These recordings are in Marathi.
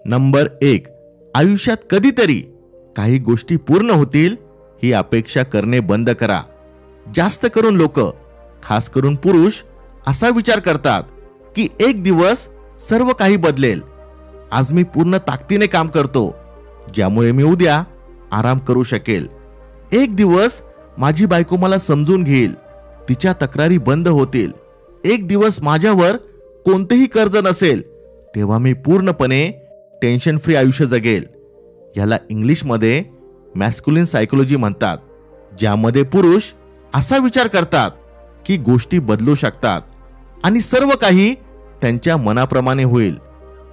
नंबर 1, आयुष्यात कधीतरी काही गोष्टी पूर्ण होतील ही अपेक्षा करणे बंद करा. जास्त करून लोक, खास करून पुरुष, असा विचार करतात की एक दिवस सर्व काही बदलेल. आज मी पूर्ण ताकदीने काम करतो, ज्यामुळे मी उद्या आराम करू शकेल. एक दिवस माझी बायको मला समजून घेईल, तिच्या तक्रारी बंद होतील. एक दिवस माझ्यावर कोणतेही कर्ज नसेल, तेव्हा मी पूर्णपणे टेन्शन फ्री आयुष्य जगेल. याला इंग्लिशमध्ये मॅस्क्युलिन सायकोलॉजी म्हणतात, ज्यामध्ये पुरुष असा विचार करतात की गोष्टी बदलू शकतात आणि सर्व काही त्यांच्या मनाप्रमाणे होईल.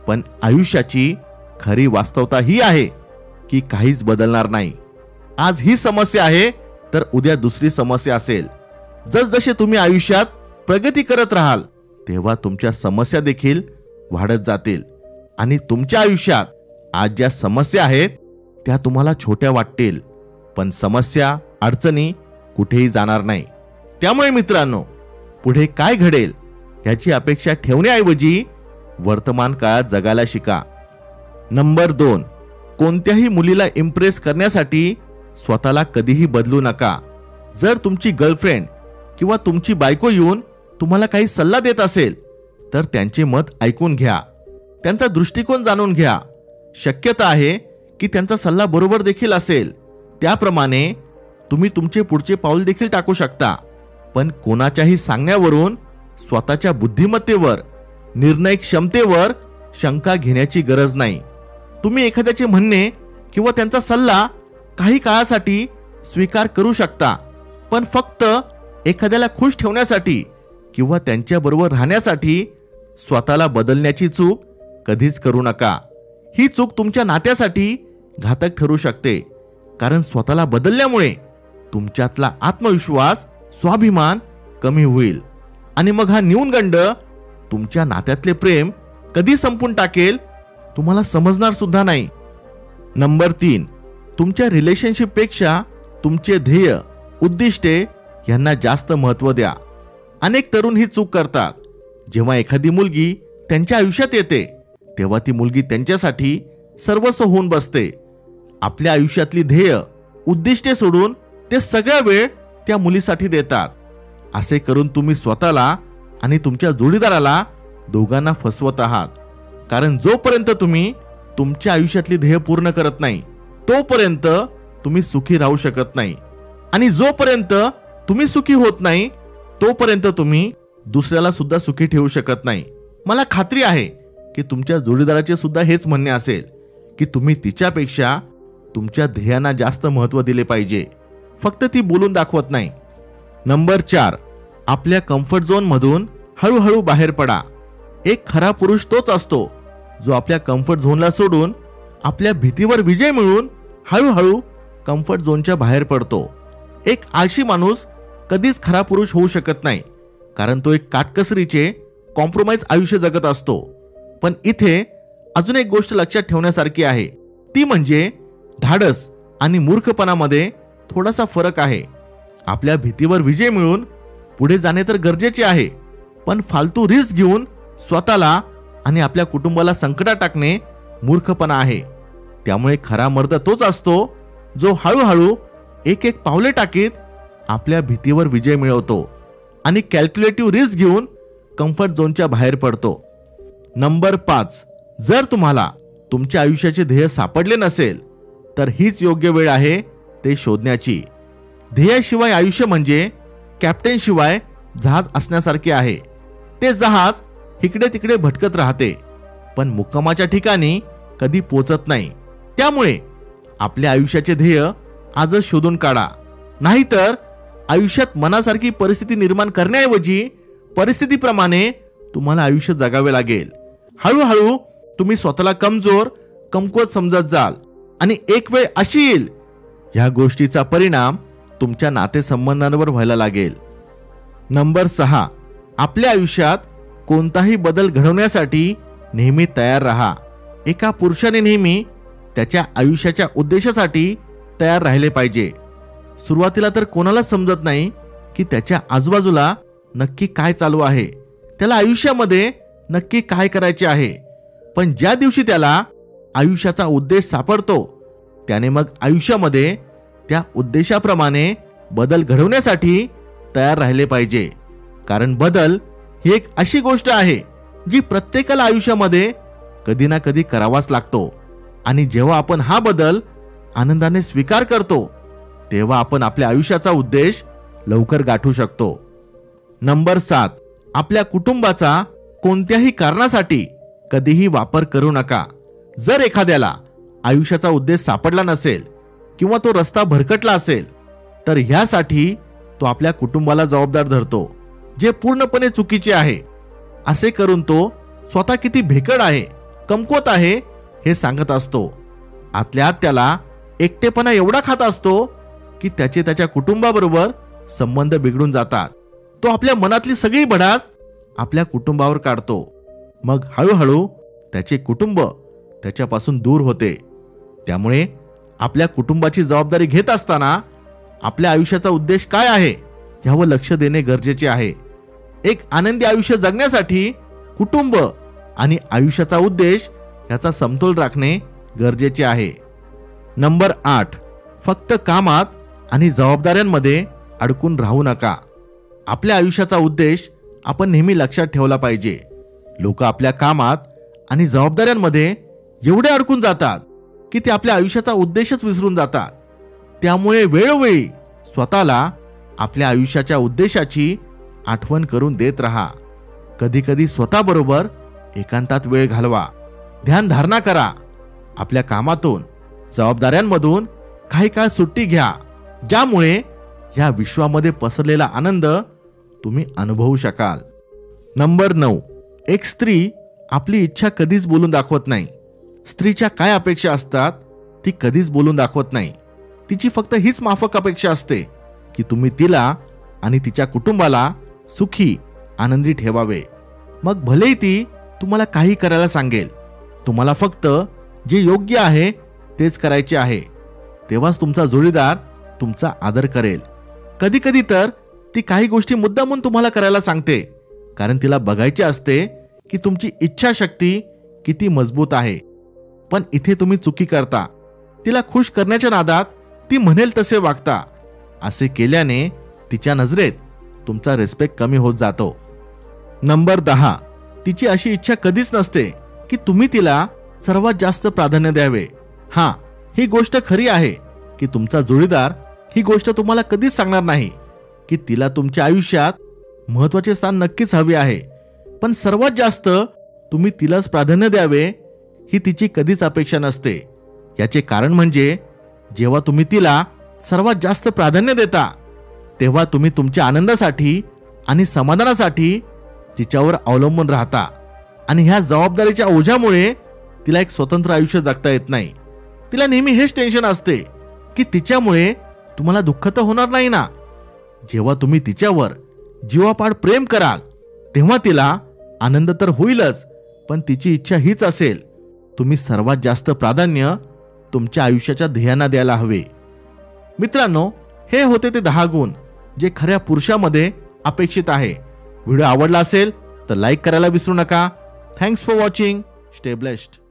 पण आयुष्याची खरी वास्तवता ही आहे की काहीच बदलणार नाही. आज ही समस्या आहे तर उद्या दुसरी समस्या असेल. जसजसे तुम्ही आयुष्यात प्रगती करत राहाल तेव्हा तुमच्या समस्या देखील वाढत जातील आणि तुमच्या आयुष्यात आज ज्या समस्या आहेत त्या तुम्हाला छोट्या वाटतील, पण समस्या, अडचणी कुठेही जाणार नाही. त्यामुळे मित्रांनो, पुढे काय घडेल याची अपेक्षा ठेवण्याऐवजी वर्तमान काळात जगायला शिका. नंबर 2, कोणत्याही मुलीला इम्प्रेस करण्यासाठी स्वतःला कधीही बदलू नका. जर तुमची गर्लफ्रेंड किंवा तुमची बायको येऊन तुम्हाला काही सल्ला देत असेल तर त्यांचे मत ऐकून घ्या, त्यांचा दृष्टिकोन जाणून घ्या. शक्यता आहे की त्यांचा सल्ला बरोबर देखील असेल. त्याप्रमाणे तुम्ही तुमचे पुढचे पाऊल देखील टाकू शकता. पण कोणाच्याही सांगण्यावरून स्वतःच्या बुद्धिमत्तेवर, निर्णय क्षमतेवर शंका घेण्याची गरज नाही. तुम्ही एखाद्याचे म्हणणे किंवा त्यांचा सल्ला काही काळासाठी स्वीकार करू शकता, पण फक्त एखाद्याला खुश ठेवण्यासाठी किंवा त्यांच्याबरोबर राहण्यासाठी स्वतःला बदलण्याची चूक कधीच करू नका. ही चूक तुमच्या नात्यासाठी घातक ठरू शकते, कारण स्वतःला बदलल्यामुळे तुमच्यातला आत्मविश्वास, स्वाभिमान कमी होईल आणि मग हा न्यूनगंड तुमच्या नात्यातले प्रेम कधी संपून टाकेल तुम्हाला समजणार सुद्धा नाही. नंबर 3, तुमच्या रिलेशनशिपपेक्षा तुमचे ध्येय, उद्दिष्टे यांना जास्त महत्त्व द्या. अनेक तरुण ही चूक करतात. जेव्हा एखादी मुलगी त्यांच्या आयुष्यात येते तेव्हा ती मुलगी त्यांच्यासाठी सर्वस्व होऊन बसते. आपल्या आयुष्यातली ध्येय, उद्दिष्टे सोडून ते सगळा वेळ त्या मुलीसाठी देतात. असे करून तुम्ही स्वतःला आणि तुमच्या जोडीदाराला दोघांना फसवत आहात. कारण जोपर्यंत तुम्ही तुमच्या आयुष्यातली ध्येय पूर्ण करत नाही तोपर्यंत तुम्ही सुखी राहू शकत नाही, आणि जोपर्यंत तुम्ही सुखी होत नाही तोपर्यंत तुम्ही दुसऱ्याला सुद्धा सुखी ठेवू शकत नाही. मला खात्री आहे की तुमच्या जोडीदाराचे सुद्धा हेच म्हणणे असेल की तुम्ही तिच्यापेक्षा तुमच्या ध्येयांना जास्त महत्त्व दिले पाहिजे, फक्त ती बोलून दाखवत नाही. नंबर 4, आपल्या कम्फर्ट झोन मधून हळूहळू बाहेर पडा. एक खरा पुरुष तोच असतो जो आपल्या कम्फर्ट झोनला सोडून आपल्या भीतीवर विजय मिळवून हळूहळू कम्फर्ट झोनच्या बाहेर पडतो. एक आळशी माणूस कधीच खरा पुरुष होऊ शकत नाही, कारण तो एक काटकसरीचे, कॉम्प्रोमाइज आयुष्य जगत असतो. पण इथे अजून एक गोष्ट लक्षात ठेवण्यासारखी आहे, ती म्हणजे धाडस आणि मूर्खपणामध्ये थोडासा फरक आहे. आपल्या भीतीवर विजय मिळवून पुढे जाणे तर गरजेचे आहे, पण फालतू रिस्क घेऊन स्वतःला आणि आपल्या कुटुंबाला संकटात टाकणे मूर्खपणा आहे. त्यामुळे खरा मर्द तोच असतो जो हळूहळू एक एक पावले टाकीत आपल्या भीतीवर विजय मिळवतो आणि कॅल्क्युलेटिव्ह रिस्क घेऊन कम्फर्ट झोनच्या बाहेर पडतो. नंबर 5, जर तुम्हाला तुमच्या आयुष्याचे ध्येय सापडले नसेल तर हीच योग्य वेळ आहे ते शोधण्याची. ध्येयाशिवाय आयुष्य म्हणजे कॅप्टन शिवाय जहाज असण्यासारखे आहे. ते जहाज इकडे तिकडे भटकत राहते, पण मुक्कामाच्या ठिकाणी कधी पोचत नाही. त्यामुळे आपल्या आयुष्याचे ध्येय आजच शोधून काढा, नाहीतर आयुष्यात मनासारखी परिस्थिती निर्माण करण्याऐवजी परिस्थितीप्रमाणे तुम्हाला आयुष्य जगावे लागेल. हळूहळू तुम्ही स्वतःला कमजोर, कमकुवत समजत जाल आणि एक वेळ अशी येईल या गोष्टीचा परिणाम तुमच्या नातेसंबंधांवर व्हायला लागेल. नंबर 6, आपल्या आयुष्यात कोणताही बदल घडवण्यासाठी नेहमी तयार राहा. एका पुरुषाने नेहमी त्याच्या आयुष्याच्या उद्देशासाठी तयार राहिले पाहिजे. सुरुवातीला तर कोणाला समजत नाही की त्याच्या आजूबाजूला नक्की काय चालू आहे, त्याला आयुष्यामध्ये नक्की काय करायचे आहे. पण ज्या दिवशी त्याला आयुष्याचा उद्देश सापडतो, त्याने मग आयुष्यामध्ये त्या उद्देशाप्रमाणे बदल घडवण्यासाठी तयार राहिले पाहिजे. कारण बदल ही एक अशी गोष्ट आहे जी प्रत्येकाला आयुष्यामध्ये कधी ना कधी करावाच लागतो. आणि जेव्हा आपण हा बदल आनंदाने स्वीकार करतो तेव्हा आपण आपल्या आयुष्याचा उद्देश लवकर गाठू शकतो. नंबर 7, आपल्या कुटुंबाचा कोणत्याही कारणासाठी कधीही वापर करू नका. जर एखाद्याला आयुष्याचा उद्देश सापडला नसेल किंवा तो रस्ता भरकटला असेल तर ह्यासाठी तो आपल्या कुटुंबाला जबाबदार धरतो, जे पूर्णपणे चुकीचे आहे. असे करून तो स्वतः किती भेकड आहे, कमकुवत आहे हे सांगत असतो. आतल्या आत त्याला एकटेपणा एवढा खात असतो की त्याच्या कुटुंबाबरोबर संबंध बिघडून जातात. तो आपल्या मनातली सगळी भडास आपल्या कुटुंबावर काढतो. मग हळूहळू त्याचे कुटुंब त्याच्यापासून दूर होते. त्यामुळे आपल्या कुटुंबाची जबाबदारी घेत असताना आपल्या आयुष्याचा उद्देश काय आहे यावर लक्ष देणे गरजेचे आहे. एक आनंदी आयुष्य जगण्यासाठी कुटुंब आणि आयुष्याचा उद्देश याचा समतोल राखणे गरजेचे आहे. नंबर 8, फक्त कामात आणि जबाबदाऱ्यांमध्ये अडकून राहू नका. आपल्या आयुष्याचा उद्देश आपण नेहमी लक्षात ठेवला पाहिजे. लोक आपल्या कामात आणि जबाबदाऱ्यांमध्ये एवढे अडकून जातात की ते आपल्या आयुष्याचा उद्देशच विसरून जातात. त्यामुळे वेळोवेळी स्वतःला आपल्या आयुष्याच्या उद्देशाची आठवण करून देत राहा. कधीकधी स्वतःबरोबर एकांतात वेळ घालवा, ध्यान धारणा करा. आपल्या कामातून, जबाबदाऱ्यांमधून काही काळ सुट्टी घ्या, ज्यामुळे या विश्वामध्ये पसरलेला आनंद तुम्ही अनुभवू शकाल. नंबर 9, एक स्त्री आपली इच्छा कधीच बोलून दाखवत नाही. स्त्रीच्या काय अपेक्षा असतात ती कधीच बोलून दाखवत नाही. तिची फक्त हीच माफक अपेक्षा असते की तुम्ही तिला आणि तिच्या कुटुंबाला सुखी, आनंदी ठेवावे. मग भलेही ती तुम्हाला काही करायला सांगेल, तुम्हाला फक्त जे योग्य आहे तेच करायचे आहे. तेव्हाच तुमचा जोडीदार तुमचा आदर करेल. कधी कधी तर ती काही गोष्टी मुद्दामून तुम्हाला करायला सांगते, कारण तिला बघायचे असते की तुमची इच्छाशक्ती किती मजबूत आहे. पण इथे तुम्ही चुकी करता. तिला खुश करण्याच्या नादात ती म्हणेल तसे वागता. असे केल्याने तिच्या नजरेत तुमचा रिस्पेक्ट कमी होत जातो. नंबर 10, तिची अशी इच्छा कधीच नसते की तुम्ही तिला सर्वात जास्त प्राधान्य द्यावे. हां, ही गोष्ट खरी आहे की तुमचा जोडीदार ही गोष्ट तुम्हाला कधीच सांगणार नाही की तिला तुमच्या आयुष्यात महत्त्वाचे स्थान नक्कीच हवे आहे. पण सर्वात जास्त तुम्ही तिलाच प्राधान्य द्यावे ही तिची कधीच अपेक्षा नसते. याचे कारण म्हणजे जेव्हा तुम्ही तिला सर्वात जास्त प्राधान्य देता तेव्हा तुम्ही तुमच्या आनंदासाठी आणि समाधानासाठी तिच्यावर अवलंबून राहता. आणि ह्या जबाबदारीच्या ओझ्यामुळे तिला एक स्वतंत्र आयुष्य जगता येत नाही. तिला नेहमी हेच टेन्शन असते की तिच्यामुळे तुम्हाला दुःख तर होणार नाही ना. जेव्हा तुम्ही तिच्यावर जीवापाड प्रेम कराल तेव्हा तिला आनंद तर होईलच, पण तिची इच्छा हीच असेल तुम्ही सर्वात जास्त प्राधान्य तुमच्या आयुष्याच्या ध्येयांना द्यायला हवे. मित्रांनो, हे होते ते 10 गुण जे खऱ्या पुरुषामध्ये अपेक्षित आहे. व्हिडिओ आवडला असेल तर लाईक करायला विसरू नका. Thanks for watching. Stay blessed.